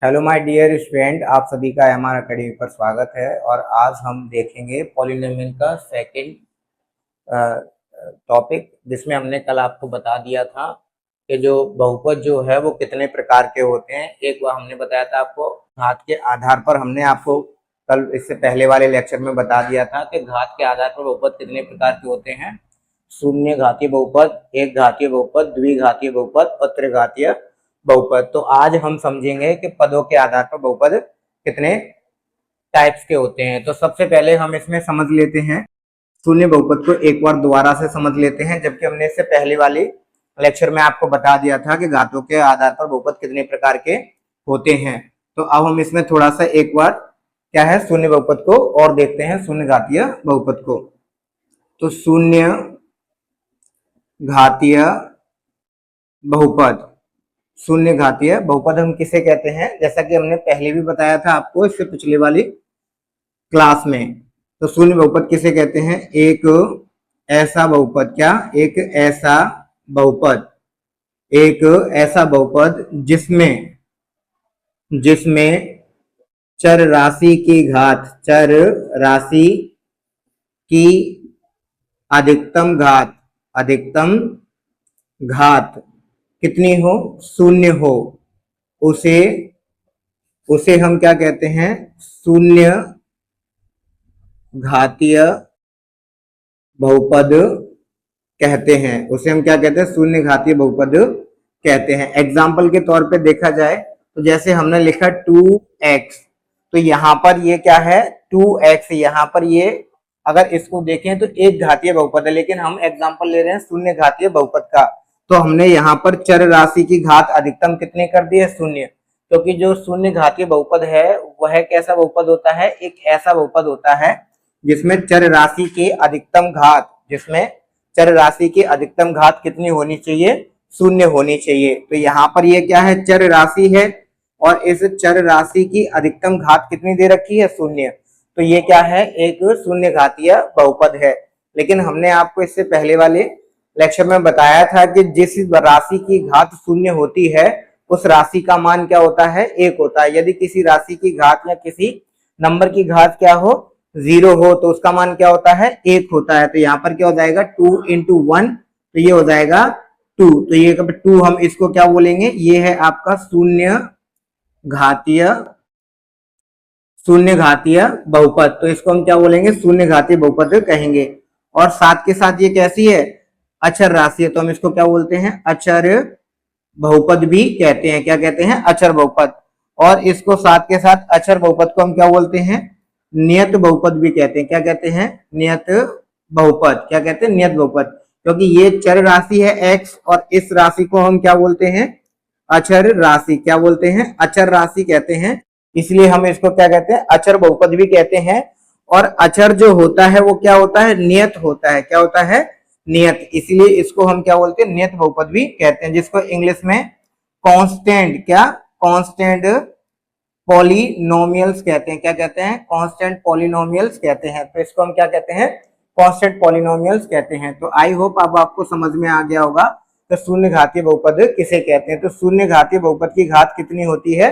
Hello my dear student, आप सभी का एमआर अकेडमी पर स्वागत है। और आज हम देखेंगे पॉलिनोमियल का सेकंड टॉपिक, जिसमें हमने कल आपको बता दिया था कि जो बहुपद जो है वो कितने प्रकार के होते हैं। एक बार हमने बताया था आपको घात के आधार पर। हमने आपको कल इससे पहले वाले लेक्चर में बता दिया था कि घात के आधार पर बहुपद कितने प्रकार के होते हैं। शून्य घातीय बहुपद, एक घातीय बहुपद, द्विघातीय बहुपद और त्रिघातीय बहुपद। तो आज हम समझेंगे कि पदों के आधार पर बहुपद कितने टाइप्स के होते हैं। तो सबसे पहले हम इसमें समझ लेते हैं शून्य बहुपद को, एक बार दोबारा से समझ लेते हैं। जबकि हमने इससे पहले वाले लेक्चर में आपको बता दिया था कि घातों के आधार पर बहुपद कितने प्रकार के होते हैं। तो अब हम इसमें थोड़ा सा एक बार क्या है शून्य बहुपद को और देखते हैं, शून्य घातीय बहुपद को। तो शून्य घातीय बहुपद, शून्य घातीय बहुपद हम किसे कहते हैं, जैसा कि हमने पहले भी बताया था आपको इससे पिछले वाली क्लास में। तो शून्य बहुपद किसे कहते हैं? एक ऐसा बहुपद, क्या? एक ऐसा बहुपद, एक ऐसा बहुपद जिसमें चर राशि की घात, चर राशि की अधिकतम घात कितनी हो? शून्य हो। उसे हम क्या कहते हैं? शून्य घातीय बहुपद कहते हैं। उसे हम क्या कहते हैं? शून्य घातीय बहुपद कहते हैं। एग्जाम्पल के तौर पे देखा जाए तो जैसे हमने लिखा 2x, तो यहाँ पर ये क्या है? 2x। यहाँ पर ये अगर इसको देखें तो एक घातीय बहुपद है, लेकिन हम एग्जाम्पल ले रहे हैं शून्य घातीय बहुपद का। तो हमने यहाँ पर चर राशि की घात अधिकतम कितने कर दी है? शून्य। क्योंकि जो शून्य घातीय बहुपद है वह कैसा बहुपद होता है? एक ऐसा बहुपद होता है जिसमें चर राशि की अधिकतम घात कितनी होनी चाहिए? शून्य होनी चाहिए। तो यहाँ पर ये क्या है? चर राशि है और इस चर राशि की अधिकतम घात कितनी दे रखी है? शून्य। तो ये क्या है? एक शून्य घातीय बहुपद है। लेकिन हमने आपको इससे पहले वाले लेक्चर में बताया था कि जिस राशि की घात शून्य होती है उस राशि का मान क्या होता है? एक होता है। यदि किसी राशि की घात या किसी नंबर की घात क्या हो? 0 हो, तो उसका मान क्या होता है? 1 होता है। तो यहाँ पर क्या हो जाएगा? 2 into 1, तो ये हो जाएगा 2। तो ये 2 हम इसको क्या बोलेंगे? ये है आपका शून्य घातीय बहुपद। तो इसको हम क्या बोलेंगे? शून्य घातीय बहुपद कहेंगे। और साथ के साथ ये कैसी है? अचर राशि है, तो हम इसको क्या बोलते हैं? अचर बहुपद भी कहते हैं। क्या कहते हैं? अचर बहुपद। और इसको साथ के साथ अचर बहुपद को हम क्या बोलते हैं? नियत बहुपद भी कहते हैं। क्या कहते हैं? नियत बहुपद। क्या कहते हैं? नियत बहुपद। क्योंकि ये चर राशि है x और इस राशि को हम क्या बोलते हैं? अचर राशि। क्या बोलते हैं? अचर राशि कहते हैं। इसलिए हम इसको क्या कहते हैं? अचर बहुपद भी कहते हैं। और अचर जो होता है वो क्या होता है? नियत होता है। क्या होता है? नियत। इसलिए इसको हम क्या बोलते हैं? नियत बहुपद भी कहते हैं, जिसको इंग्लिश में कांस्टेंट, क्या? कांस्टेंट पॉलिनोमियल्स कहते हैं। क्या कहते हैं? कांस्टेंट पॉलिनोमियल्स कहते हैं। तो इसको हम क्या कहते हैं? कांस्टेंट पॉलिनोमियल्स कहते हैं। तो आई होप अब आपको समझ में आ गया होगा तो शून्य घातीय बहुपद किसे कहते हैं। तो शून्य घातीय बहुपद की घात कितनी होती है?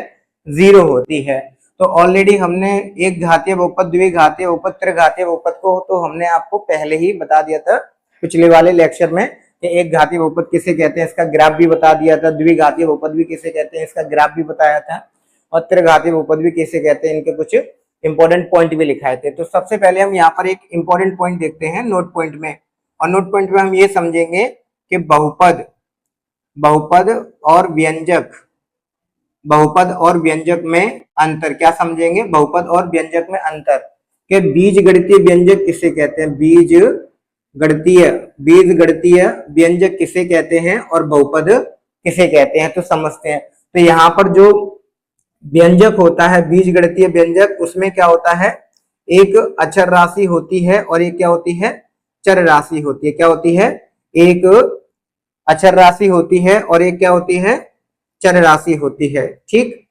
0 होती है। तो ऑलरेडी हमने एक घातीय बहुपद, द्विघातीय बहुपद, त्रिघातीय बहुपद को तो हमने आपको पहले ही बता दिया था पिछले वाले लेक्चर में कि एक घातीय बहुपद किसे कहते हैं, इसका ग्राफ भी बता दिया था। द्विघातीय बहुपद भी किसे कहते हैं, इसका ग्राफ भी बताया था। और त्रिघातीय बहुपद भी किसे कहते हैं, इनके कुछ इंपॉर्टेंट पॉइंट भी लिखाए थे। तो सबसे पहले हम यहाँ पर एक इंपॉर्टेंट पॉइंट देखते हैं नोट पॉइंट में। और नोट पॉइंट में हम ये समझेंगे कि बहुपद और व्यंजक में अंतर। क्या समझेंगे? बहुपद और व्यंजक में अंतर के बीजगणितीय व्यंजक किसे कहते हैं? बीजगणितीय व्यंजक किसे कहते हैं और बहुपद किसे कहते हैं, तो समझते हैं। तो यहाँ पर जो व्यंजक होता है, बीजगणितीय व्यंजक, उसमें क्या होता है? एक अचर राशि होती है और एक क्या होती है? चर राशि होती है। क्या होती है? एक अचर राशि होती है और एक क्या होती है? चर राशि होती है। ठीक,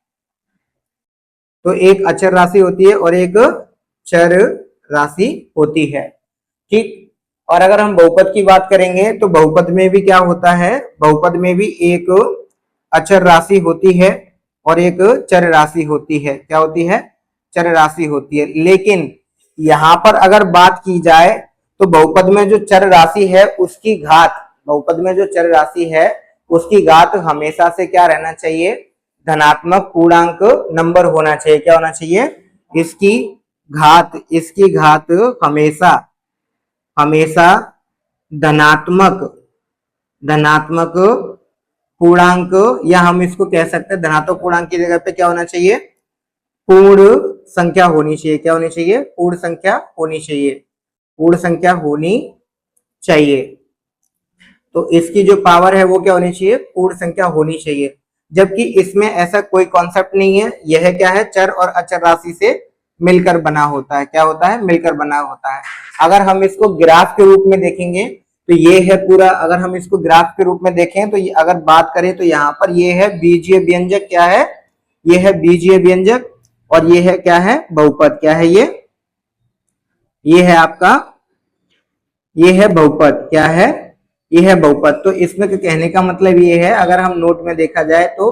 तो एक अचर राशि होती है और एक चर राशि होती है। ठीक। और अगर हम बहुपद की बात करेंगे तो बहुपद में भी क्या होता है? बहुपद में भी एक अचर राशि होती है और एक चर राशि होती है। क्या होती है? चर राशि होती है। लेकिन यहाँ पर अगर बात की जाए तो बहुपद में जो चर राशि है उसकी घात, बहुपद में जो चर राशि है उसकी घात हमेशा से क्या रहना चाहिए? धनात्मक पूर्णांक नंबर होना चाहिए। क्या होना चाहिए? इसकी घात हमेशा हमेशा धनात्मक धनात्मक पूर्णांक, या हम इसको कह सकते हैं धनात्मक पूर्णांक की जगह पे क्या होना चाहिए? पूर्ण संख्या होनी चाहिए। क्या होनी चाहिए? पूर्ण संख्या होनी चाहिए। पूर्ण संख्या होनी चाहिए। तो इसकी जो पावर है वो क्या होनी चाहिए? पूर्ण संख्या होनी चाहिए। जबकि इसमें ऐसा कोई कॉन्सेप्ट नहीं है। यह क्या है? चर और अचर राशि से मिलकर बना होता है। क्या होता है? मिलकर बना होता है। अगर हम इसको ग्राफ के रूप में देखेंगे तो ये है पूरा, अगर हम इसको ग्राफ के रूप में देखें तो ये अगर बात करें तो यहाँ पर ये है बीजीय व्यंजक। क्या है? ये है बीजीय व्यंजक। और ये है क्या है? बहुपद। क्या है ये है आपका, ये है बहुपद। क्या है? ये है बहुपद। तो इसमें कहने का मतलब ये है, अगर हम नोट में देखा जाए तो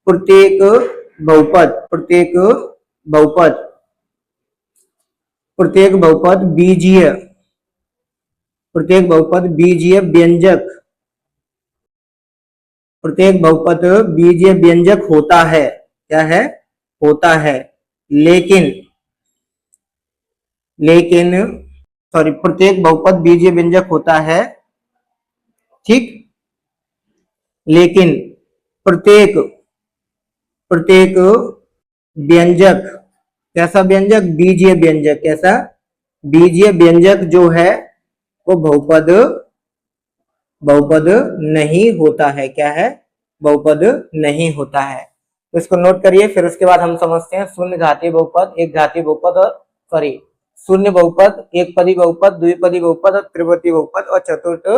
प्रत्येक बहुपद बहुपद प्रत्येक बहुपद बीजीय व्यंजक, प्रत्येक बहुपद बीजीय व्यंजक होता है। क्या है? होता है। लेकिन सॉरी, प्रत्येक बहुपद बीजीय व्यंजक होता है, ठीक। लेकिन प्रत्येक प्रत्येक व्यंजक, कैसा व्यंजक? बीजीय व्यंजक। कैसा? बीजीय व्यंजक जो है वो बहुपद नहीं होता है। क्या है? बहुपद नहीं होता है। तो इसको नोट करिए। फिर उसके बाद हम समझते हैं शून्य घातीय बहुपद, एक घातीय बहुपद, और सॉरी शून्य बहुपद, एक पदी बहुपद, द्विपदी बहुपद और त्रिपदी बहुपद और चतुर्थ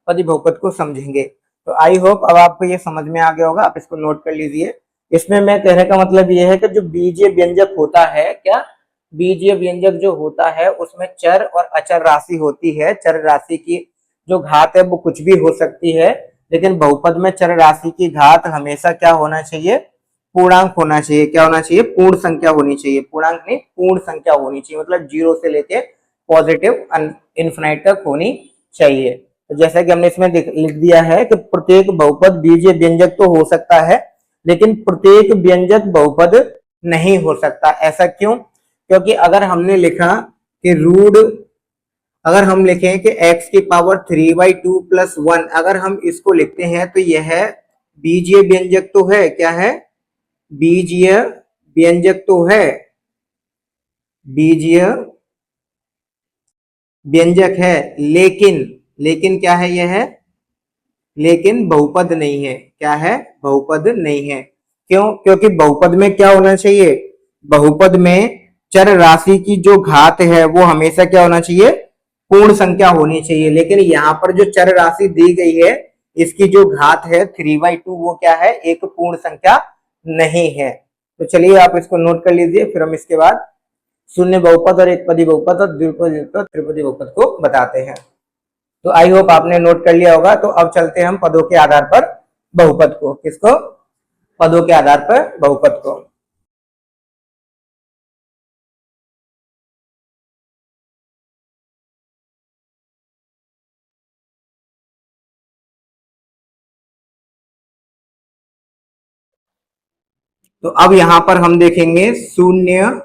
पदी बहुपद को समझेंगे। तो आई होप अब आपको ये समझ में आ गया होगा। आप इसको नोट कर लीजिए। इसमें मैं कहने का मतलब ये है कि जो बीजीय व्यंजक होता है, क्या बीजीय व्यंजक जो होता है उसमें चर और अचर राशि होती है। चर राशि की जो घात है वो कुछ भी हो सकती है, लेकिन बहुपद में चर राशि की घात हमेशा क्या होना चाहिए? पूर्णांक होना चाहिए। क्या होना चाहिए? पूर्ण संख्या होनी चाहिए। पूर्णांक नहीं, पूर्ण संख्या होनी चाहिए। मतलब 0 से लेके पॉजिटिव इन्फिनाइट तक होनी चाहिए। तो जैसा कि हमने इसमें लिख दिया है कि प्रत्येक बहुपद बीजीय व्यंजक तो हो सकता है, लेकिन प्रत्येक व्यंजक बहुपद नहीं हो सकता। ऐसा क्यों? क्योंकि अगर हमने लिखा कि अगर हम लिखें कि x की पावर 3/2 + 1, अगर हम इसको लिखते हैं तो यह बीजीय व्यंजक तो है। क्या है? बीजीय व्यंजक तो है, बीजीय व्यंजक है। लेकिन क्या है? यह है लेकिन बहुपद नहीं है। क्या है? बहुपद नहीं है। क्यों? क्योंकि बहुपद में क्या होना चाहिए? बहुपद में चर राशि की जो घात है वो हमेशा क्या होना चाहिए? पूर्ण संख्या होनी चाहिए। लेकिन यहाँ पर जो चर राशि दी गई है इसकी जो घात है 3/2, वो क्या है? एक पूर्ण संख्या नहीं है। तो चलिए आप इसको नोट कर लीजिए। फिर हम इसके बाद शून्य बहुपद और एक पदी बहुपद और द्विपदी और त्रिपदी बहुपद को बताते हैं। तो आई होप आपने नोट कर लिया होगा। तो अब चलते हैं हम पदों के आधार पर बहुपद को। किसको? पदों के आधार पर बहुपद को। तो अब यहां पर हम देखेंगे शून्य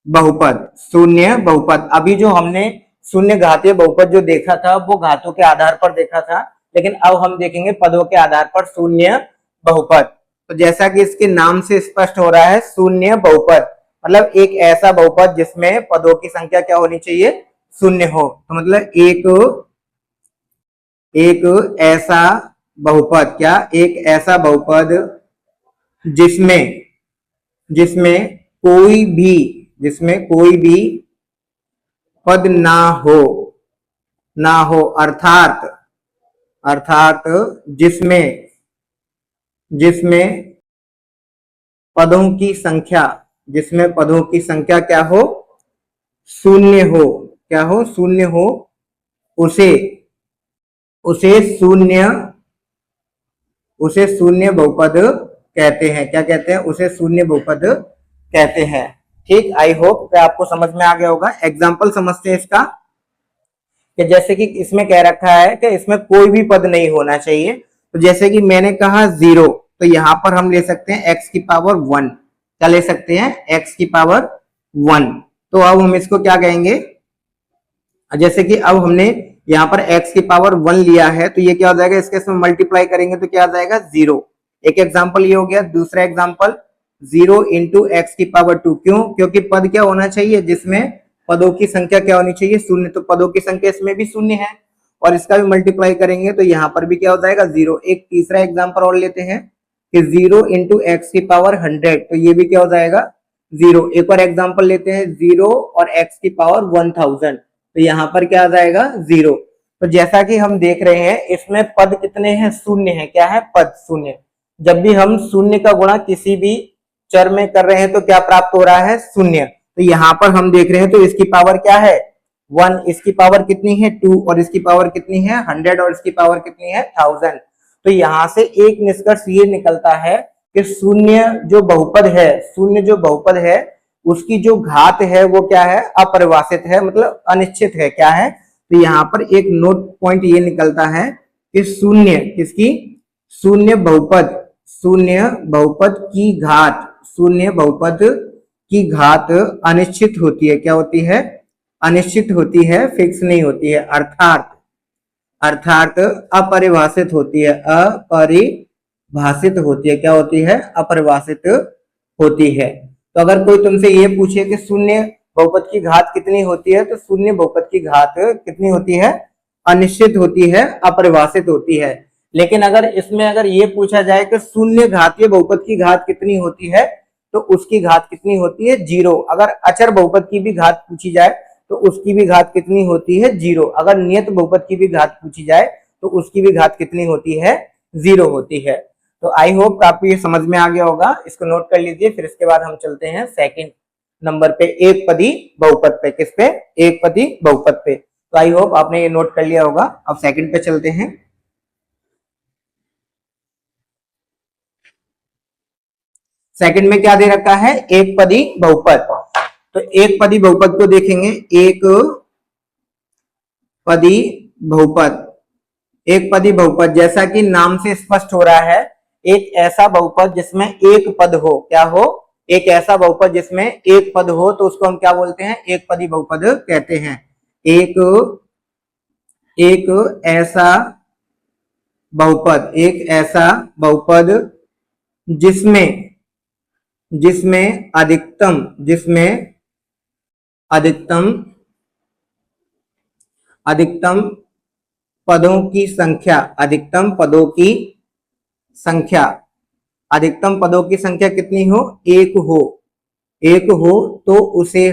बहुपद। शून्य बहुपद, अभी जो हमने शून्य घातीय बहुपद जो देखा था वो घातों के आधार पर देखा था, लेकिन अब हम देखेंगे पदों के आधार पर शून्य बहुपद। तो जैसा कि इसके नाम से स्पष्ट हो रहा है, शून्य बहुपद मतलब एक ऐसा बहुपद जिसमें पदों की संख्या क्या होनी चाहिए? शून्य हो। तो मतलब एक ऐसा बहुपद, क्या? एक ऐसा बहुपद जिसमें जिसमें कोई भी पद ना हो, अर्थात जिसमें पदों की संख्या क्या हो? शून्य हो। क्या हो? शून्य हो। उसे शून्य उसे शून्य बहुपद कहते हैं। क्या कहते हैं? उसे शून्य बहुपद कहते हैं। ठीक, आई होप कि आपको समझ में आ गया होगा। एग्जाम्पल समझते हैं इसका, कि जैसे कि इसमें कह रखा है कि इसमें कोई भी पद नहीं होना चाहिए। तो जैसे कि मैंने कहा 0, तो यहां पर हम ले सकते हैं x की पावर 1। क्या ले सकते हैं? x की पावर 1। तो अब हम इसको क्या कहेंगे? जैसे कि अब हमने यहाँ पर x की पावर 1 लिया है, तो ये क्या हो जाएगा? इसके इसमें मल्टीप्लाई करेंगे तो क्या आ जाएगा? 0। एक एग्जाम्पल ये हो गया। दूसरा एग्जाम्पल 0 इंटू एक्स की पावर 2। क्यों? क्योंकि पद क्या होना चाहिए? जिसमें पदों की संख्या क्या होनी चाहिए? शून्य। तो पदों की संख्या इसमें भी शून्य है, और इसका भी मल्टीप्लाई करेंगे तो यहाँ पर भी क्या हो जाएगा? 0। एक तीसरा एग्जाम्पल और लेते हैं कि 0 इंटू एक्स की पावर 100, तो ये भी क्या हो जाएगा? 0। एक और एग्जाम्पल लेते हैं 0 और एक्स की पावर 1000, तो यहाँ पर क्या आ जाएगा? 0। तो जैसा कि हम देख रहे हैं इसमें पद कितने हैं? शून्य है। क्या है? पद शून्य। जब भी हम शून्य का गुणा किसी भी चर में कर रहे हैं तो क्या प्राप्त हो रहा है? शून्य। तो यहाँ पर हम देख रहे हैं तो इसकी पावर क्या है? 1। इसकी पावर कितनी है? 2। और इसकी पावर कितनी है? 100। और इसकी पावर कितनी है? 1000। तो यहाँ से एक निष्कर्ष ये निकलता है कि शून्य जो बहुपद है, शून्य जो बहुपद है, उसकी जो घात है वो क्या है? अपरिभाषित है, मतलब अनिश्चित है। क्या है? तो यहाँ पर एक नोट पॉइंट ये निकलता है कि शून्य किसकी? शून्य बहुपद, शून्य बहुपद की घात, शून्य बहुपद की घात अनिश्चित होती है। क्या होती है? अनिश्चित होती है, फिक्स नहीं होती है। अर्थात अपरिभाषित होती है। अपरिभाषित होती है। क्या होती है? अपरिभाषित होती है। तो अगर कोई तुमसे ये पूछे कि शून्य बहुपद की घात कितनी होती है, तो शून्य बहुपद की घात कितनी होती है? अनिश्चित होती है, अपरिभाषित होती है। लेकिन अगर इसमें अगर ये पूछा जाए कि शून्य घातीय बहुपद की घात कितनी होती है, तो उसकी घात कितनी होती है? 0। अगर अचर बहुपद की भी घात पूछी जाए तो उसकी भी घात कितनी होती है? 0। अगर नियत बहुपद की भी घात पूछी जाए तो उसकी भी घात कितनी होती है? 0 होती है। तो आई होप आपको ये समझ में आ गया होगा। इसको नोट कर लीजिए। फिर इसके बाद हम चलते हैं सेकंड नंबर पे, एक पदी बहुपद पे। किस पे? एक पदी बहुपद पे। तो आई होप आपने ये नोट कर लिया होगा। अब सेकंड पे चलते हैं। सेकंड में क्या दे रखा है? एक पदी बहुपद। तो एक पदी बहुपद को देखेंगे। एक पदी बहुपद, एक पदी बहुपद जैसा कि नाम से स्पष्ट हो रहा है, एक ऐसा बहुपद जिसमें एक पद हो। क्या हो? एक ऐसा बहुपद जिसमें एक पद हो, तो उसको हम क्या बोलते हैं? एक पदी बहुपद कहते हैं। एक ऐसा बहुपद, एक ऐसा बहुपद जिसमें जिसमें अधिकतम अधिकतम पदों की संख्या, अधिकतम पदों की संख्या कितनी हो? एक हो, तो उसे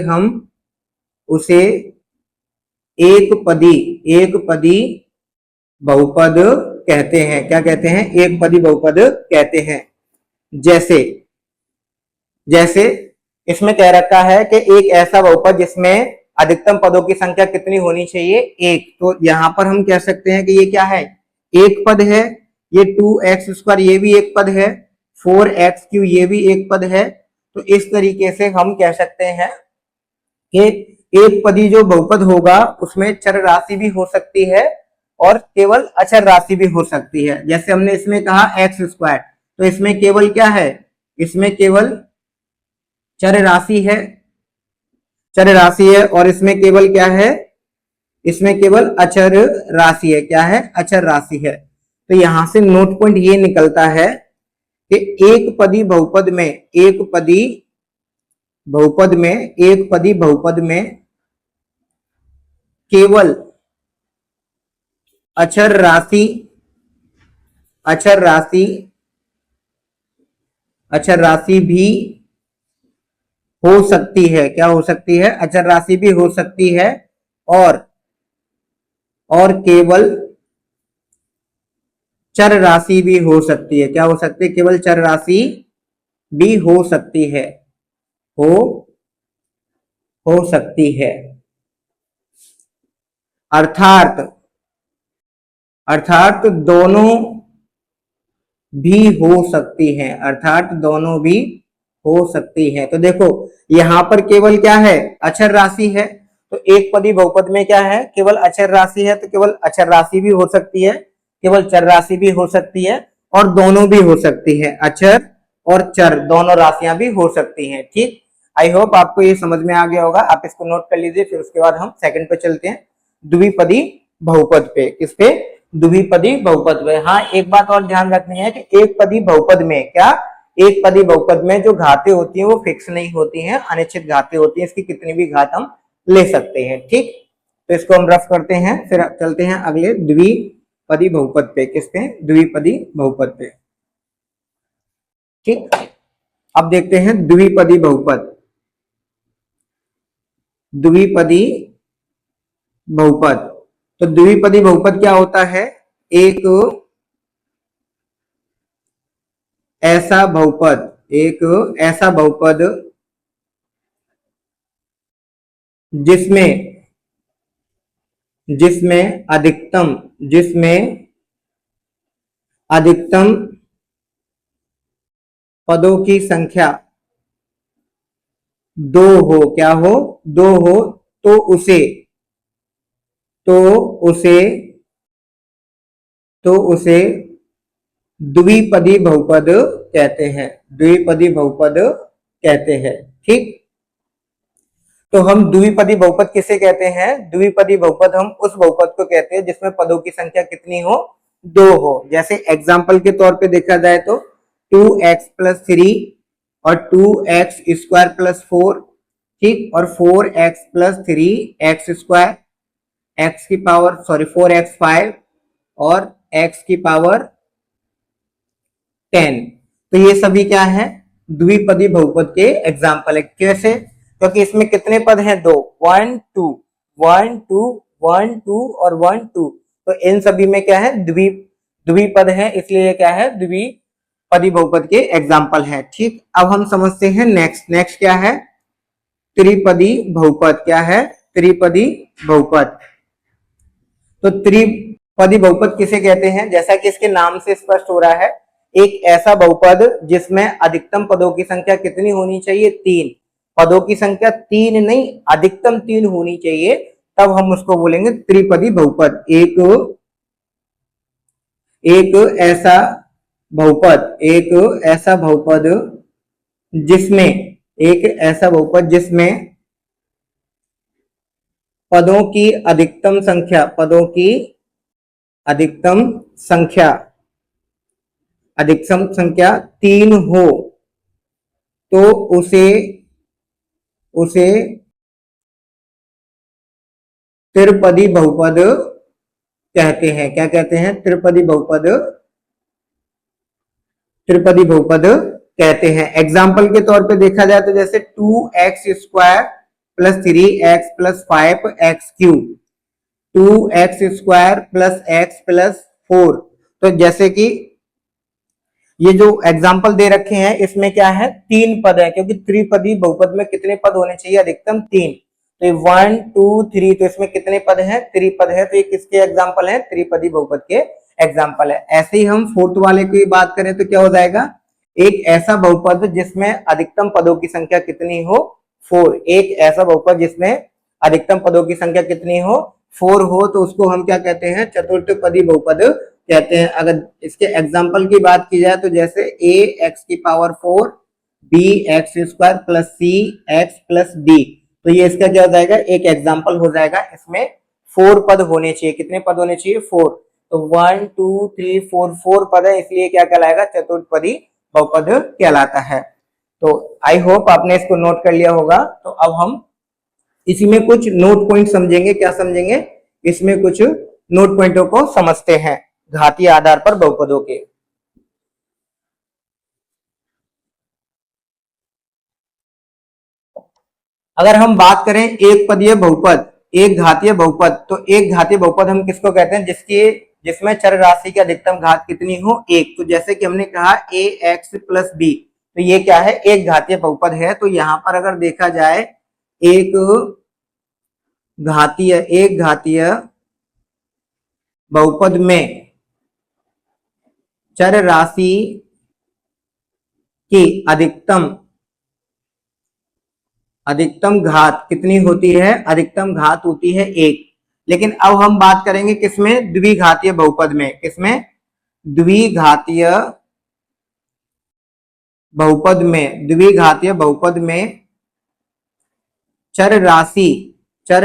एक पदी बहुपद कहते हैं। क्या कहते हैं? एक पदी बहुपद कहते हैं। जैसे जैसे इसमें कह रखा है कि एक ऐसा बहुपद जिसमें अधिकतम पदों की संख्या कितनी होनी चाहिए? एक। तो यहां पर हम कह सकते हैं कि ये क्या है? एक पद है। ये 2x² ये भी एक पद है, 4x³ ये भी एक पद है। तो इस तरीके से हम कह सकते हैं कि एक पदी जो बहुपद होगा उसमें चर राशि भी हो सकती है और केवल अचर राशि भी हो सकती है। जैसे हमने इसमें कहा x², तो इसमें केवल क्या है? इसमें केवल चर राशि है, और इसमें केवल क्या है? इसमें केवल अचर राशि है। क्या है? अचर राशि है। तो यहां से नोट पॉइंट ये निकलता है कि एक पदी बहुपद में केवल अचर राशि भी हो सकती है। क्या हो सकती है? अचर राशि भी हो सकती है, और केवल चर राशि भी हो सकती है। क्या हो सकती है? केवल चर राशि भी हो सकती है, हो सकती है। अर्थात दोनों भी हो सकती हैं, अर्थात दोनों भी हो सकती है। तो देखो यहाँ पर केवल क्या है, अचर राशि है, तो एक पदी बहुपद में क्या है, केवल अचर राशि है, तो केवल अचर राशि भी हो सकती है, केवल चर राशि भी हो सकती है, और दोनों भी हो सकती है, अचर और चर दोनों राशियां भी हो सकती हैं। ठीक, आई होप आपको ये समझ में आ गया होगा। आप इसको नोट कर लीजिए, फिर उसके बाद हम सेकंड पे चलते हैं, द्विपदी बहुपद पे। किस पे, द्विपदी बहुपद पे। हाँ, एक बात और ध्यान रखनी है कि एक पदी बहुपद में क्या, एक पदी बहुपद में जो घातें होती हैं वो फिक्स नहीं होती हैं, अनिश्चित घातें होती हैं, इसकी कितनी भी घात हम ले सकते हैं। ठीक, तो इसको हम रफ करते हैं, फिर चलते हैं अगले द्विपदी बहुपद पे। किस पे, द्विपदी बहुपद पे। ठीक, अब देखते हैं द्विपदी बहुपद। द्विपदी बहुपद, तो द्विपदी बहुपद क्या होता है, एक ऐसा बहुपद, एक ऐसा बहुपद जिसमें जिसमें अधिकतम जिसमें अधिकतम पदों की संख्या दो हो, क्या हो, दो हो, तो उसे तो उसे तो उसे द्विपदी बहुपद कहते हैं, द्विपदी बहुपद कहते हैं। ठीक, तो हम द्विपदी बहुपद किसे कहते हैं, द्विपदी बहुपद हम उस बहुपद को कहते हैं जिसमें पदों की संख्या कितनी हो, दो हो। जैसे एग्जाम्पल के तौर पे देखा जाए तो 2x+3 और 2x² + 4, ठीक, और 4x+3 x की पावर 4x5 और x की पावर 10। तो ये सभी क्या है, द्विपदी बहुपद के एग्जाम्पल है। कैसे, क्योंकि इसमें कितने पद हैं, दो, 1 2 1 2 1 2 और 1 2, तो इन सभी में क्या है, द्विपद है, इसलिए क्या है, द्विपदी बहुपद के एग्जाम्पल है। ठीक, अब हम समझते हैं नेक्स्ट क्या है, त्रिपदी बहुपद। क्या है, त्रिपदी बहुपद। तो त्रिपदी बहुपद किसे कहते हैं, जैसा कि इसके नाम से स्पष्ट हो रहा है, एक ऐसा बहुपद जिसमें अधिकतम पदों की संख्या कितनी होनी चाहिए, 3। पदों की संख्या 3 नहीं, अधिकतम 3 होनी चाहिए, तब हम उसको बोलेंगे त्रिपदी बहुपद। एक ऐसा ऐसा बहुपद जिसमें एक ऐसा बहुपद जिसमें पदों की अधिकतम संख्या अधिकतम संख्या अधिकतम संख्या 3 हो, तो उसे उसे त्रिपदी बहुपद कहते हैं। क्या कहते हैं, त्रिपदी बहुपद कहते हैं। एग्जाम्पल के तौर पे देखा जाए तो जैसे 2x² + 3x + 5x³, 2x² + x + 4। तो जैसे कि ये जो एग्जाम्पल दे रखे हैं इसमें क्या है, 3 पद है, क्योंकि त्रिपदी बहुपद में कितने पद होने चाहिए, अधिकतम 3। तो 1 2 3, तो इसमें कितने पद हैं, त्रिपद है, तो ये किसके एग्जाम्पल है, त्रिपदी बहुपद के एग्जाम्पल है। ऐसे ही हम फोर्थ वाले की बात करें तो क्या हो जाएगा, एक ऐसा बहुपद जिसमें अधिकतम पदों की संख्या कितनी हो, 4। एक ऐसा बहुपद जिसमें अधिकतम पदों की संख्या कितनी हो, 4 हो, तो उसको हम क्या कहते हैं, चतुर्थपदी बहुपद कहते हैं। अगर इसके एग्जाम्पल की बात की जाए तो जैसे ax⁴ bx² + cx + d, तो ये इसका क्या हो जाएगा, एक एग्जाम्पल हो जाएगा। इसमें 4 पद होने चाहिए, कितने पद होने चाहिए, 4। तो 1 2 3 4 पद है, इसलिए क्या कहलाएगा, चतुर्थपदी बहुपद कहलाता है। तो आई होप आपने इसको नोट कर लिया होगा। तो अब हम इसी में कुछ नोट पॉइंट समझेंगे। क्या समझेंगे, इसमें कुछ नोट पॉइंटों को समझते हैं घातीय आधार पर बहुपदों के। अगर हम बात करें एक पदीय बहुपद, एक घातीय बहुपद, तो एक घातीय बहुपद हम किसको कहते हैं, जिसमें चर राशि की अधिकतम घात कितनी हो, 1। तो जैसे कि हमने कहा ax + b, तो ये क्या है, एक घातीय बहुपद है। तो यहां पर अगर देखा जाए एक घातीय बहुपद में चर राशि की अधिकतम घात कितनी होती है? अधिकतम घात होती है 1। लेकिन अब हम बात करेंगे किसमें? द्विघातीय बहुपद में। किसमें? द्विघातीय बहुपद में। द्विघातीय बहुपद में चर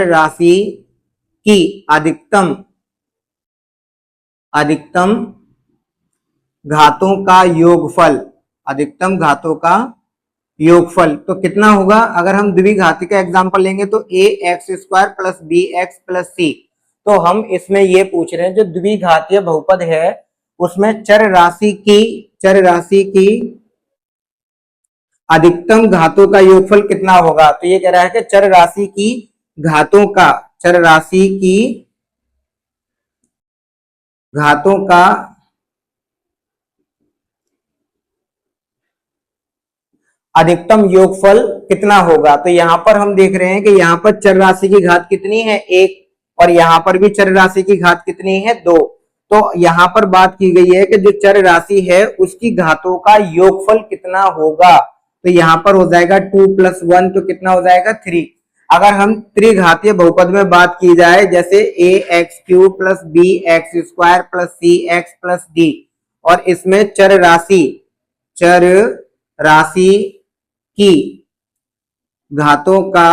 राशि की अधिकतम घातों का योगफल, अधिकतम घातों का योगफल तो कितना होगा? अगर हम द्विघाती का एग्जांपल लेंगे तो ax² plus bx plus c। तो हम इसमें ये पूछ रहे हैं जो द्विघातीय बहुपद है उसमें चर राशि की अधिकतम घातों का योगफल कितना होगा? तो ये कह रहा है कि चर राशि की घातों का अधिकतम योगफल कितना होगा? तो यहां पर हम देख रहे हैं कि यहां पर चर राशि की घात कितनी है? 1, और यहां पर भी चर राशि की घात कितनी है? 2। तो यहां पर बात की गई है कि जो चर राशि है उसकी घातों का योगफल कितना होगा? तो यहां पर हो जाएगा 2 + 1, तो कितना हो जाएगा? 3। अगर हम त्रिघातीय बहुपद में बात की जाए जैसे ax³ plus bx² plus cx plus d, और इसमें चर राशि की घातों का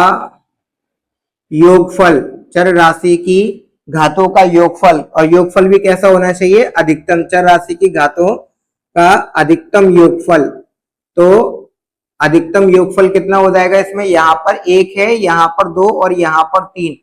योगफल, चर राशि की घातों का योगफल, और योगफल भी कैसा होना चाहिए? अधिकतम। चर राशि की घातों का अधिकतम योगफल, तो अधिकतम योगफल कितना हो जाएगा इसमें? यहाँ पर 1 है, यहाँ पर 2 और यहाँ पर 3।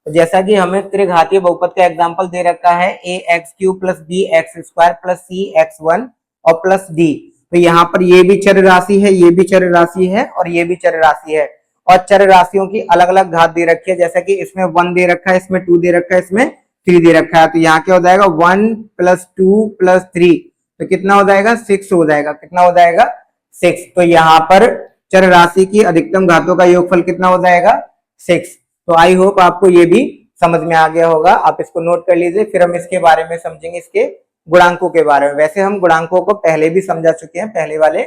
तो जैसा कि हमें त्रिघातीय बहुपद का एग्जांपल दे रखा है ax³ plus bx² plus cx1 और प्लस d। तो यहाँ पर ये भी चर राशि है, ये भी चर राशि है और ये भी चर राशि है, और चर राशियों की अलग अलग घात दे रखी है। जैसा कि इसमें 1 दे रखा है, इसमें 2 दे रखा है, इसमें 3 दे रखा है। तो यहाँ क्या हो जाएगा? 1 + 2 + 3, तो कितना हो जाएगा? 6 हो जाएगा। कितना हो जाएगा? 6। तो यहाँ पर चर राशि की अधिकतम घातों का योगफल कितना हो जाएगा? 6। तो आई होप आपको ये भी समझ में आ गया होगा। आप इसको नोट कर लीजिए, फिर हम इसके बारे में समझेंगे, इसके गुणांकों के बारे में। वैसे हम गुणांकों को पहले भी समझा चुके हैं पहले वाले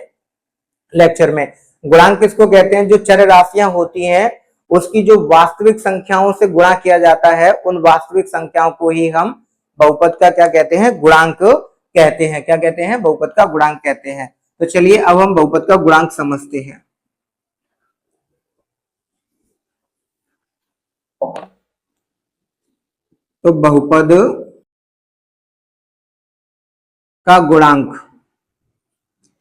लेक्चर में। गुणांक किसको कहते हैं? जो चर राशियां होती हैं उसकी जो वास्तविक संख्याओं से गुणा किया जाता है, उन वास्तविक संख्याओं को ही हम बहुपद का क्या कहते हैं? गुणांक कहते हैं। क्या कहते हैं? बहुपद का गुणांक कहते हैं। तो चलिए अब हम बहुपद का गुणांक समझते हैं। तो बहुपद का गुणांक,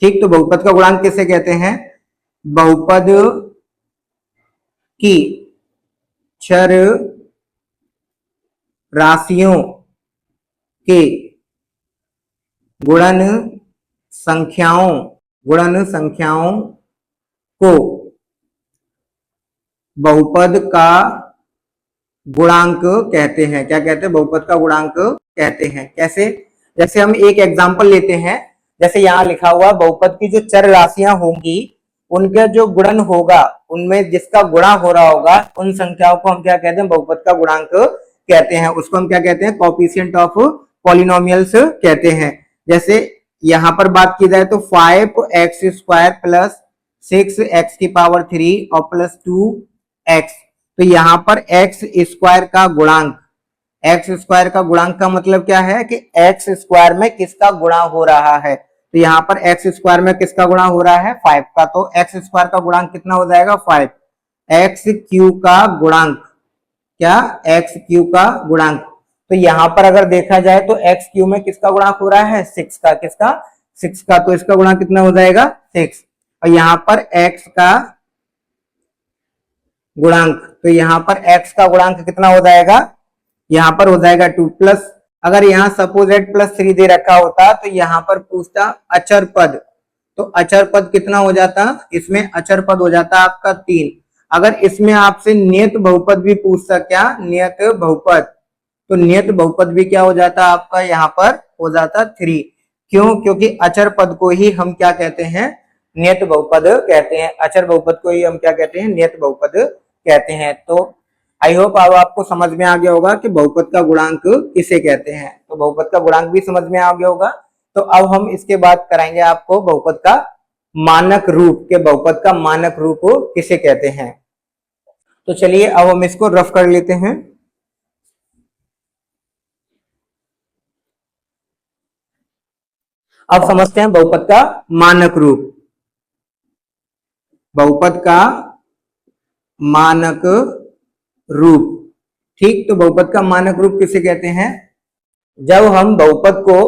ठीक, तो बहुपद का गुणांक किसे कहते हैं? बहुपद की चर राशियों के गुणन संख्याओं को बहुपद का गुणांक कहते हैं। क्या कहते हैं? बहुपद का गुणांक कहते हैं। कैसे? जैसे हम एक एग्जांपल लेते हैं, जैसे यहाँ लिखा हुआ बहुपद की जो चर राशियां होंगी उनका जो गुणन होगा, उनमें जिसका गुणा हो रहा होगा, उन संख्याओं को हम क्या कहते हैं? बहुपद का गुणांक कहते हैं। उसको हम क्या कहते हैं? कोएफिशिएंट ऑफ पॉलिनोमियल्स कहते हैं। जैसे यहाँ पर बात की जाए तो 5x² प्लस 6x³ और प्लस 2x। तो यहाँ पर x² का गुणांक, x² का गुणांक का मतलब क्या है कि x² में किसका गुणा हो रहा है? तो यहाँ पर x² में किसका गुणा हो रहा है? 5 का। तो x² का गुणांक कितना हो जाएगा? 5। x³ का गुणांक, क्या? x³ का गुणांक। तो यहाँ पर अगर देखा जाए तो x³ में किसका गुणांक हो रहा है? 6 का। किसका? 6 का। तो इसका गुणांक कितना हो जाएगा? 6। और यहाँ पर x का गुणांक, तो यहाँ पर x का गुणांक कितना हो जाएगा? यहाँ पर हो जाएगा 2 प्लस, अगर यहाँ सपोज +3 दे रखा होता तो यहाँ पर पूछता अचर पद, तो अचर पद कितना हो जाता? इसमें अचर पद हो जाता आपका 3। अगर इसमें आपसे नियत बहुपद भी पूछता, क्या? नियत बहुपद, तो नियत बहुपद भी क्या हो जाता आपका? यहाँ पर हो जाता 3। क्यों? क्योंकि अचर पद को ही हम क्या कहते हैं? नियत बहुपद कहते हैं। अचर बहुपद को ही हम क्या कहते हैं? नियत बहुपद कहते हैं। तो आई होप अब आपको समझ में आ गया होगा कि बहुपद का गुणांक किसे कहते हैं। तो बहुपद का गुणांक भी समझ में आ गया होगा। तो अब हम इसके बाद कराएंगे आपको बहुपद का मानक रूप के बहुपद का मानक रूप किसे कहते हैं। तो चलिए अब हम इसको रफ कर लेते हैं। अब समझते हैं बहुपद का मानक रूप। बहुपद का मानक रूप, ठीक। तो बहुपद का मानक रूप किसे कहते हैं? जब हम बहुपद को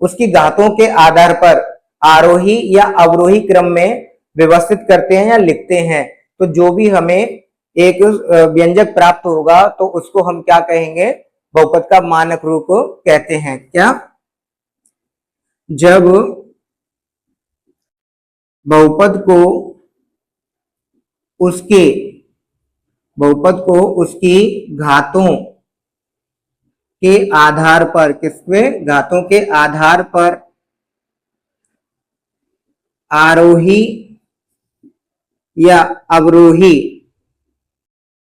उसकी घातों के आधार पर आरोही या अवरोही क्रम में व्यवस्थित करते हैं या लिखते हैं, तो जो भी हमें एक व्यंजक प्राप्त होगा तो उसको हम क्या कहेंगे? बहुपद का मानक रूप कहते हैं। क्या? जब बहुपद को उसके बहुपद को उसकी घातों के आधार पर, किसके घातों के आधार पर आरोही या अवरोही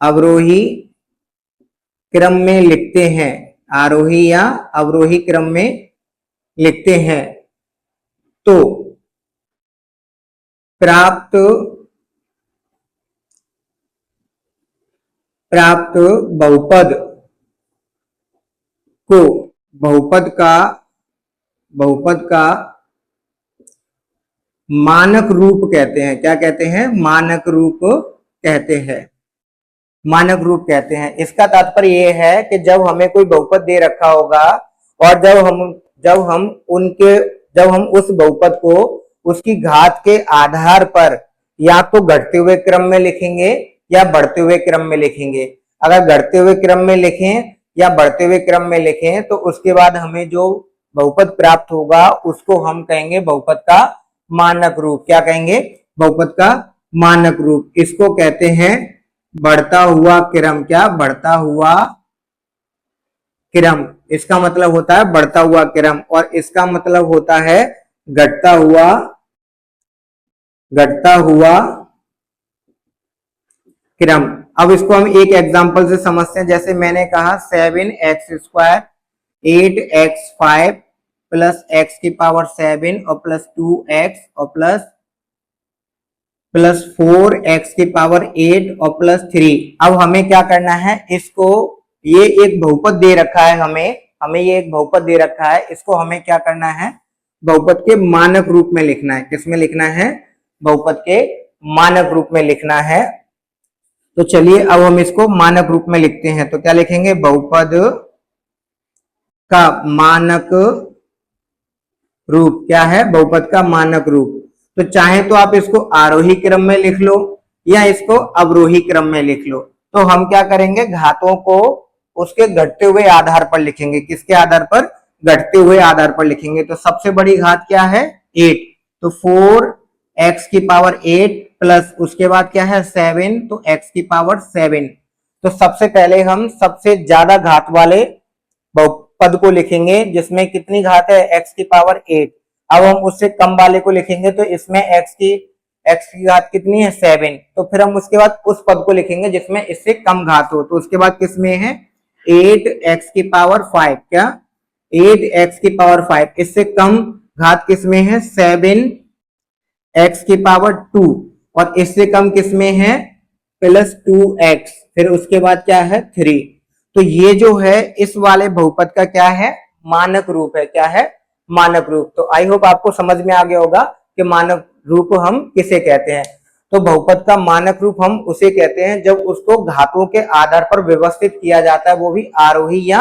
अवरोही क्रम में लिखते हैं, आरोही या अवरोही क्रम में लिखते हैं, तो प्राप्त बहुपद को बहुपद का मानक रूप कहते हैं। क्या कहते हैं? मानक रूप कहते हैं। मानक रूप कहते हैं। इसका तात्पर्य यह है कि जब हमें कोई बहुपद दे रखा होगा और जब हम उस बहुपद को उसकी घात के आधार पर या तो घटते हुए क्रम में लिखेंगे या बढ़ते हुए क्रम में लिखेंगे। अगर घटते हुए क्रम में लिखें या बढ़ते हुए क्रम में लिखें तो उसके बाद हमें जो बहुपद प्राप्त होगा उसको हम कहेंगे बहुपद का मानक रूप। क्या कहेंगे? बहुपद का मानक रूप। इसको कहते हैं बढ़ता हुआ क्रम। क्या? बढ़ता हुआ क्रम। इसका मतलब होता है बढ़ता हुआ क्रम और इसका मतलब होता है घटता हुआ क्रम। अब इसको हम एक एग्जांपल से समझते हैं। जैसे मैंने कहा 7x² 8x5 प्लस x की पावर 7 और प्लस 2x और प्लस 4x की पावर 8 और प्लस 3। अब हमें क्या करना है? इसको, ये एक बहुपद दे रखा है, हमें ये एक बहुपद दे रखा है, इसको हमें क्या करना है? बहुपद के मानक रूप में लिखना है। किसमें लिखना है? बहुपद के मानक रूप में लिखना है। तो चलिए अब हम इसको मानक रूप में लिखते हैं। तो क्या लिखेंगे? बहुपद का मानक रूप। क्या है? बहुपद का मानक रूप। तो चाहे तो आप इसको आरोही क्रम में लिख लो या इसको अवरोही क्रम में लिख लो। तो हम क्या करेंगे? घातों को उसके घटते हुए आधार पर लिखेंगे। किसके आधार पर? घटते हुए आधार पर लिखेंगे। तो सबसे बड़ी घात क्या है? 8। तो 4x की पावर 8 प्लस उसके बाद क्या है? 7। तो x की पावर 7। तो सबसे पहले हम सबसे ज्यादा घात वाले बहुपद को लिखेंगे जिसमें कितनी घात है? x की पावर 8। अब हम उससे कम वाले को लिखेंगे तो इसमें x की घात कितनी है? 7। तो फिर हम उसके बाद उस पद को लिखेंगे जिसमें इससे कम घात हो। तो उसके बाद किसमें है? 8x की पावर 5। क्या? 8x की पावर 5। इससे कम घात किसमें है? 7x की पावर 2। और इससे कम किसमें है? Plus 2x। फिर उसके बाद क्या है? 3। तो ये जो है इस वाले बहुपद का क्या है? मानक रूप है। क्या है? मानक रूप। तो आई होप आपको समझ में आ गया होगा कि मानक रूप हम किसे कहते हैं। तो बहुपद का मानक रूप हम उसे कहते हैं जब उसको घातों के आधार पर व्यवस्थित किया जाता है, वो भी आरोही या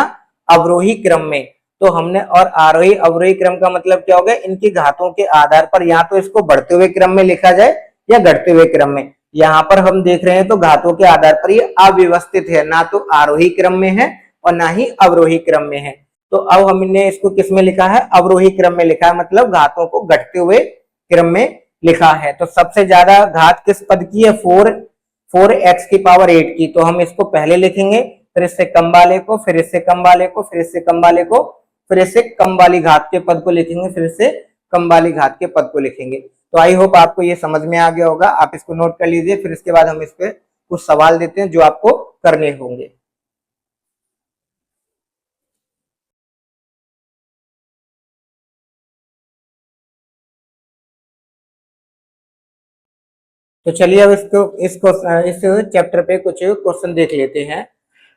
अवरोही क्रम में। तो हमने, और आरोही अवरोही क्रम का मतलब क्या हो गया? इनकी घातों के आधार पर या तो इसको बढ़ते हुए क्रम में लिखा जाए या घटते हुए क्रम में। यहाँ पर हम देख रहे हैं तो घातों के आधार पर ये अव्यवस्थित है, ना तो आरोही क्रम में है और ना ही अवरोही क्रम में है। तो अब हमने इसको किस में लिखा है? अवरोही क्रम में लिखा है, मतलब घातों को घटते हुए क्रम में लिखा है। तो सबसे ज्यादा घात किस पद की है? 4x की पावर 8 की। तो हम इसको पहले लिखेंगे, फिर इससे कम वाले को, फिर इससे कम वाले को, फिर इससे कम वाले को, फिर इससे कम वाली घात के पद को लिखेंगे, फिर इससे कम वाली घात के पद को लिखेंगे। तो आई होप आपको ये समझ में आ गया होगा। आप इसको नोट कर लीजिए, फिर इसके बाद हम इस पे कुछ सवाल देते हैं जो आपको करने होंगे। तो चलिए अब इस चैप्टर पे कुछ क्वेश्चन देख लेते हैं।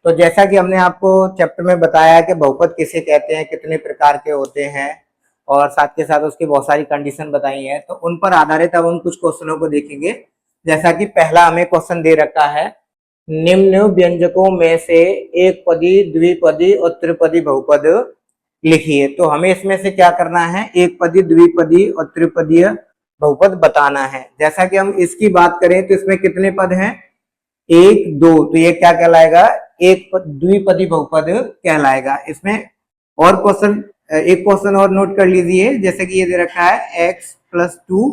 तो जैसा कि हमने आपको चैप्टर में बताया कि बहुपद किसे कहते हैं, कितने प्रकार के होते हैं, और साथ के साथ उसकी बहुत सारी कंडीशन बताई है, तो उन पर आधारित अब हम कुछ क्वेश्चनों को देखेंगे। जैसा कि पहला हमें क्वेश्चन दे रखा है, निम्न व्यंजकों में से एक पदी, द्विपदी और त्रिपदी बहुपद लिखिए। तो हमें इसमें से क्या करना है, एक पदी, द्विपदी और त्रिपदीय बहुपद बताना है। जैसा कि हम इसकी बात करें तो इसमें कितने पद हैं, एक, दो, तो ये क्या कहलाएगा, एक द्विपदी बहुपद कहलाएगा। इसमें और क्वेश्चन, एक क्वेश्चन और नोट कर लीजिए, जैसे कि ये दे रखा है x+2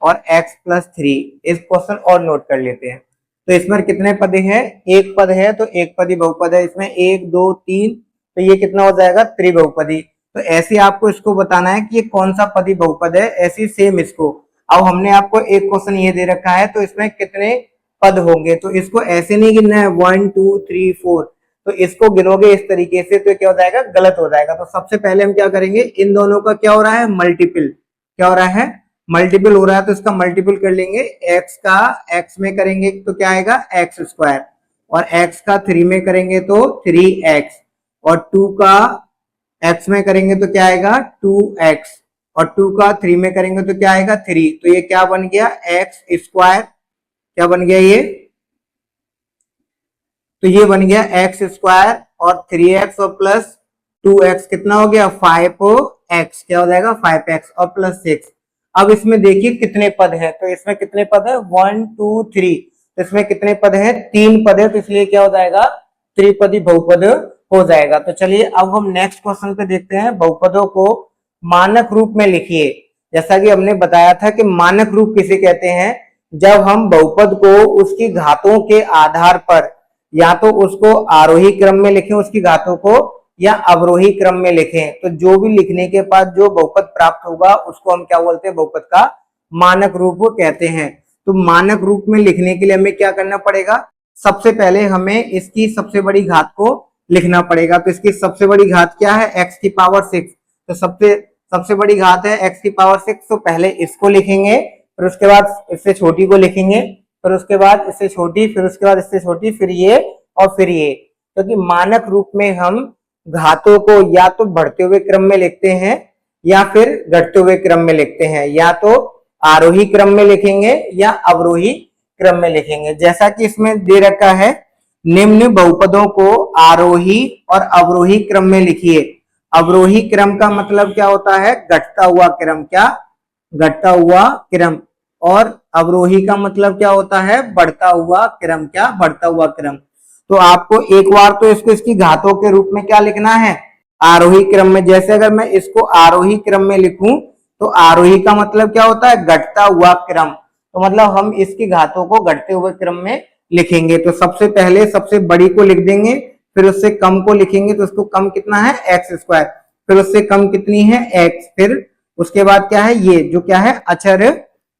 और x+3, इस क्वेश्चन और नोट कर लेते हैं। तो इसमें कितने पद हैं, एक पद है, तो एक पदी बहुपद है। इसमें 1, 2, 3, तो ये कितना हो जाएगा, त्रिबहुपदी। तो ऐसे आपको इसको बताना है कि ये कौन सा पदी बहुपद है, ऐसी सेम इसको। अब हमने आपको एक क्वेश्चन ये दे रखा है, तो इसमें कितने पद होंगे, तो इसको ऐसे नहीं गिनना है 1, 2, 3, 4, तो इसको गिनोगे इस तरीके से तो क्या हो जाएगा, गलत हो जाएगा। तो सबसे पहले हम क्या करेंगे, इन दोनों का क्या हो रहा है, मल्टीपल, क्या हो रहा है, मल्टीपल हो रहा है, तो इसका मल्टीपल कर लेंगे। x का x में करेंगे तो क्या आएगा, x², और x का 3 में करेंगे तो 3x, और 2 का x में करेंगे तो क्या आएगा, 2x, और 2 का 3 में करेंगे तो क्या आएगा, 3। तो ये क्या बन गया, x², क्या बन गया ये, तो ये बन गया x² और 3x और प्लस 2x कितना हो गया, 5x, क्या हो जाएगा 5x और प्लस 6। अब इसमें देखिए कितने पद हैं, तो इसमें कितने पद है, 1, 2, 3, तो इसमें कितने पद हैं, 3 पद है, तो इसलिए क्या हो जाएगा, त्रिपदी बहुपद हो जाएगा। तो चलिए अब हम नेक्स्ट क्वेश्चन पे देखते हैं, बहुपदों को मानक रूप में लिखिए। जैसा कि हमने बताया था कि मानक रूप किसे कहते हैं, जब हम बहुपद को उसकी घातों के आधार पर या तो उसको आरोही क्रम में लिखें उसकी घातों को, या अवरोही क्रम में लिखें, तो जो भी लिखने के बाद जो बहुपद प्राप्त होगा उसको हम क्या बोलते हैं, बहुपद का मानक रूप कहते हैं। तो मानक रूप में लिखने के लिए हमें क्या करना पड़ेगा, सबसे पहले हमें इसकी सबसे बड़ी घात को लिखना पड़ेगा। तो इसकी सबसे बड़ी घात क्या है, x⁻6, तो सबसे बड़ी घात है x⁻6, तो पहले इसको लिखेंगे, फिर उसके बाद इससे छोटी को लिखेंगे, फिर उसके बाद इससे छोटी, फिर उसके बाद इससे छोटी, फिर ये और फिर ये। क्योंकि तो मानक रूप में हम घातों को या तो बढ़ते हुए क्रम में लिखते हैं या फिर घटते हुए क्रम में लिखते हैं, या तो आरोही क्रम में लिखेंगे या अवरोही क्रम में लिखेंगे। जैसा कि इसमें दे रखा है, निम्न बहुपदों को आरोही और अवरोही क्रम में लिखिए। अवरोही क्रम का मतलब क्या होता है, घटता हुआ क्रम, क्या, घटता हुआ क्रम, और अवरोही का मतलब क्या होता है, बढ़ता हुआ क्रम, क्या, बढ़ता हुआ क्रम। तो आपको एक बार तो इसको इसकी घातों के रूप में क्या लिखना है, आरोही क्रम में। जैसे अगर मैं इसको आरोही क्रम में लिखूं तो आरोही का मतलब क्या होता है, घटता हुआ क्रम, तो मतलब हम इसकी घातों को घटते हुए क्रम में लिखेंगे। तो सबसे पहले सबसे बड़ी को लिख देंगे, फिर उससे कम को लिखेंगे, तो उसको कम कितना है, x², फिर उससे कम कितनी है, x, फिर उसके बाद क्या है, ये जो क्या है, अचर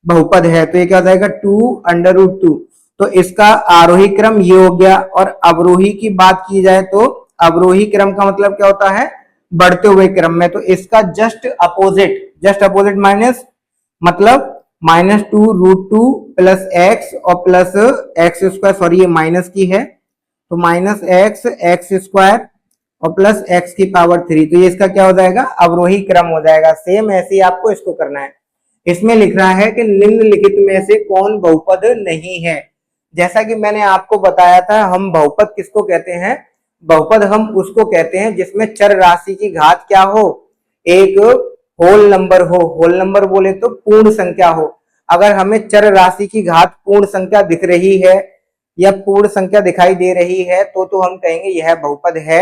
बहुपद है, तो ये क्या हो जाएगा, 2√2। तो इसका आरोही क्रम ये हो गया। और अवरोही की बात की जाए तो अवरोही क्रम का मतलब क्या होता है, बढ़ते हुए क्रम में। तो इसका जस्ट अपोजिट माइनस, मतलब -2√2 प्लस x और प्लस x², सॉरी ये माइनस की है, तो -x² और प्लस x⁻3, तो ये इसका क्या हो जाएगा, अवरोही क्रम हो जाएगा। सेम ऐसे ही आपको इसको करना है। इसमें लिख रहा है कि निम्नलिखित में से कौन बहुपद नहीं है। जैसा कि मैंने आपको बताया था, हम बहुपद किसको कहते हैं, बहुपद हम उसको कहते हैं जिसमें चर राशि की घात क्या हो, एक होल नंबर हो। होल नंबर बोले तो पूर्ण संख्या हो। अगर हमें चर राशि की घात पूर्ण संख्या दिख रही है या पूर्ण संख्या दिखाई दे रही है तो हम कहेंगे यह बहुपद है,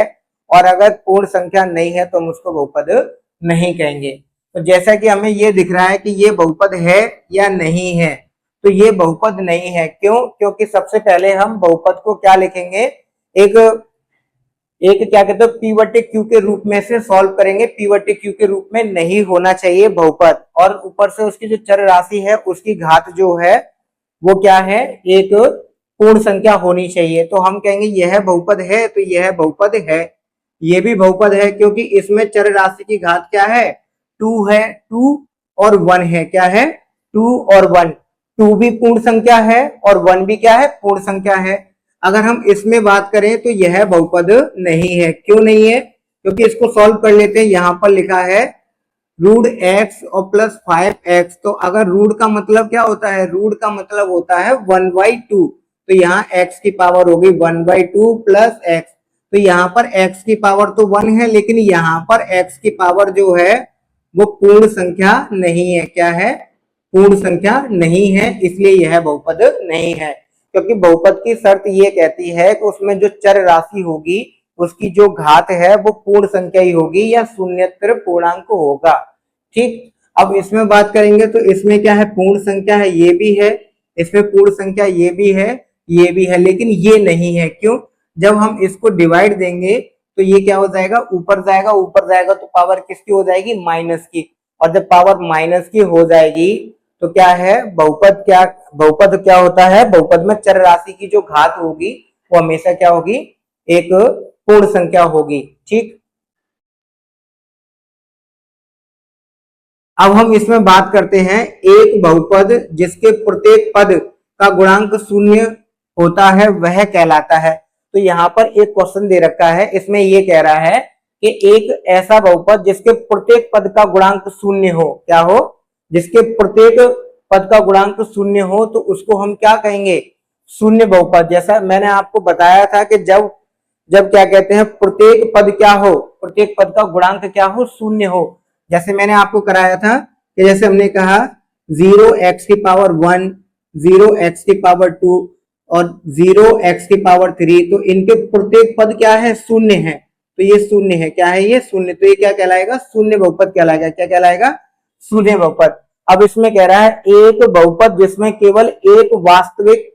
और अगर पूर्ण संख्या नहीं है तो हम उसको बहुपद नहीं कहेंगे। तो जैसा कि हमें ये दिख रहा है कि ये बहुपद है या नहीं है, तो ये बहुपद नहीं है। क्यों, क्योंकि सबसे पहले हम बहुपद को क्या लिखेंगे, एक क्या कहते हैं, P/Q के रूप में से सॉल्व करेंगे। P/Q के रूप में नहीं होना चाहिए बहुपद, और ऊपर से उसकी जो चर राशि है उसकी घात जो है वो क्या है, एक पूर्ण संख्या होनी चाहिए। तो हम कहेंगे यह बहुपद है, तो यह बहुपद है। ये भी बहुपद है क्योंकि इसमें चर राशि की घात क्या है, 2 है, 2 और 1 है, क्या है, 2 और 1। 2 भी पूर्ण संख्या है और 1 भी क्या है, पूर्ण संख्या है। अगर हम इसमें बात करें तो यह बहुपद नहीं है। क्यों नहीं है? क्योंकि इसको सॉल्व कर लेते हैं। यहां पर लिखा है रूट एक्स और प्लस 5x। तो अगर रूट का मतलब क्या होता है, रूट का मतलब होता है 1/2। तो यहाँ x की पावर होगी 1/2 प्लस x। तो यहाँ पर x की पावर तो 1 है, लेकिन यहाँ पर x की पावर जो है वो पूर्ण संख्या नहीं है। क्या है? पूर्ण संख्या नहीं है, इसलिए यह बहुपद नहीं है। क्योंकि बहुपद की शर्त ये कहती है कि उसमें जो चर राशि होगी उसकी जो घात है वो पूर्ण संख्या ही होगी या शून्येतर पूर्णांक होगा। ठीक, अब इसमें बात करेंगे तो इसमें क्या है, पूर्ण संख्या है, ये भी है, इसमें पूर्ण संख्या ये भी है, ये भी है, लेकिन ये नहीं है। क्यों? जब हम इसको डिवाइड देंगे तो ये क्या हो जाएगा, ऊपर जाएगा, ऊपर जाएगा तो पावर किसकी हो जाएगी, माइनस की। और जब पावर माइनस की हो जाएगी तो क्या है, बहुपद क्या होता है, बहुपद में चर राशि की जो घात होगी वो हमेशा क्या होगी, एक पूर्ण संख्या होगी। ठीक, अब हम इसमें बात करते हैं एक बहुपद जिसके प्रत्येक पद का गुणांक शून्य होता है वह कहलाता है। तो यहाँ पर एक क्वेश्चन दे रखा है, इसमें ये कह रहा है कि एक ऐसा बहुपद जिसके प्रत्येक पद का गुणांक शून्य हो, क्या हो, जिसके प्रत्येक पद का गुणांक शून्य हो तो उसको हम क्या कहेंगे, शून्य बहुपद। जैसा मैंने आपको बताया था कि जब जब क्या कहते हैं, प्रत्येक पद क्या हो, प्रत्येक पद का गुणांक क्या हो, शून्य हो। जैसे मैंने आपको कराया था कि जैसे हमने कहा 0x की पावर 1, 0x की पावर 2 और 0x की पावर 3, तो इनके प्रत्येक पद क्या है, शून्य है। तो ये शून्य है, क्या है ये, शून्य। तो ये क्या कहलाएगा, शून्य बहुपद कहलाएगा। क्या कहलाएगा, शून्य बहुपद। अब इसमें कह रहा है एक बहुपद जिसमें केवल एक वास्तविक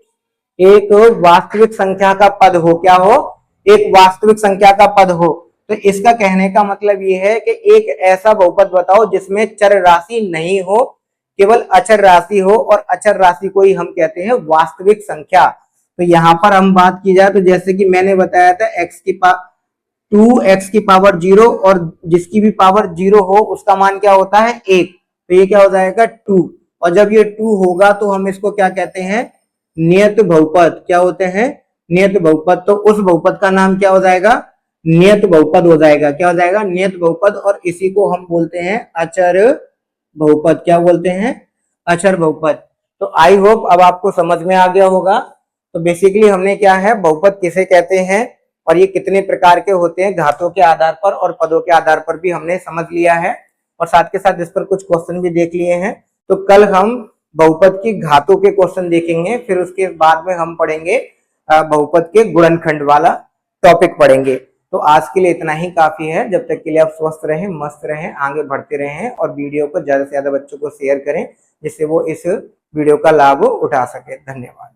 संख्या का पद हो, क्या हो, एक वास्तविक संख्या का पद हो। तो इसका कहने का मतलब ये है कि एक ऐसा बहुपद बताओ जिसमें चर राशि नहीं हो, केवल अचर राशि हो, और अचर राशि को ही हम कहते हैं वास्तविक संख्या। तो यहां पर हम बात की जाए तो जैसे कि मैंने बताया था x की पावर 2x की पावर 0 और जिसकी भी पावर 0 हो उसका मान क्या होता है, 1। तो ये क्या हो जाएगा, 2। और जब ये 2 होगा तो हम इसको क्या कहते हैं, नियत बहुपद। क्या होते हैं, नियत बहुपद। तो उस बहुपद का नाम क्या हो जाएगा, नियत बहुपद हो जाएगा। क्या हो जाएगा, नियत बहुपद। और इसी को हम बोलते हैं अचर बहुपद। क्या बोलते हैं, अचर बहुपद। तो आई होप अब आपको समझ में आ गया होगा। तो बेसिकली हमने क्या है, बहुपद किसे कहते हैं और ये कितने प्रकार के होते हैं, घातों के आधार पर और पदों के आधार पर भी हमने समझ लिया है, और साथ के साथ इस पर कुछ क्वेश्चन भी देख लिए हैं। तो कल हम बहुपद की घातों के क्वेश्चन देखेंगे, फिर उसके बाद में हम पढ़ेंगे बहुपद के गुणनखंड वाला टॉपिक पढ़ेंगे। तो आज के लिए इतना ही काफी है। जब तक के लिए आप स्वस्थ रहें, मस्त रहें, आगे बढ़ते रहें, और वीडियो को ज्यादा से ज्यादा बच्चों को शेयर करें जिससे वो इस वीडियो का लाभ उठा सके। धन्यवाद।